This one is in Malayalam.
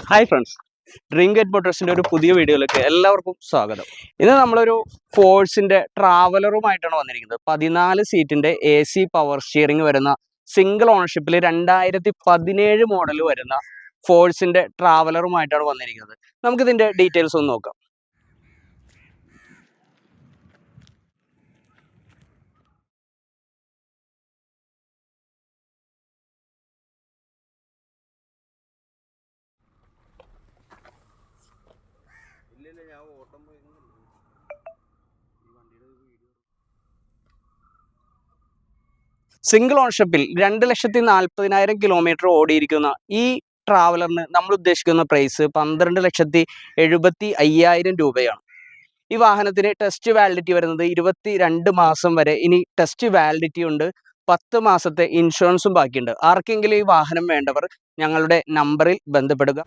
ഹായ് ഫ്രണ്ട്സ്, ഡ്രീം ഗേറ്റ് മോട്ടോഴ്സിൻ്റെ ഒരു പുതിയ വീഡിയോയിലേക്ക് എല്ലാവർക്കും സ്വാഗതം. ഇന്ന് നമ്മളൊരു ഫോഴ്സിൻ്റെ ട്രാവലറുമായിട്ടാണ് വന്നിരിക്കുന്നത്. 14 സീറ്റിൻ്റെ AC പവർ സ്റ്റിയറിംഗ് വരുന്ന സിംഗിൾ ഓണർഷിപ്പിൽ 2017 മോഡൽ വരുന്ന ഫോഴ്സിൻ്റെ ട്രാവലറുമായിട്ടാണ് വന്നിരിക്കുന്നത്. നമുക്കിതിൻ്റെ ഡീറ്റെയിൽസ് ഒന്ന് നോക്കാം. സിംഗിൾ ഓണർഷിപ്പിൽ 2,40,000 കിലോമീറ്റർ ഓടിയിരിക്കുന്ന ഈ ട്രാവലറിന് നമ്മൾ ഉദ്ദേശിക്കുന്ന പ്രൈസ് 12,75,000 രൂപയാണ്. ഈ വാഹനത്തിന് ടെസ്റ്റ് വാലിഡിറ്റി വരുന്നത് 22 മാസം വരെ. ഇനി ടെസ്റ്റ് വാലിഡിറ്റി ഉണ്ട്, 10 മാസത്തെ ഇൻഷുറൻസും ബാക്കിയുണ്ട്. ആർക്കെങ്കിലും ഈ വാഹനം വേണ്ടവർ ഞങ്ങളുടെ നമ്പറിൽ ബന്ധപ്പെടുക.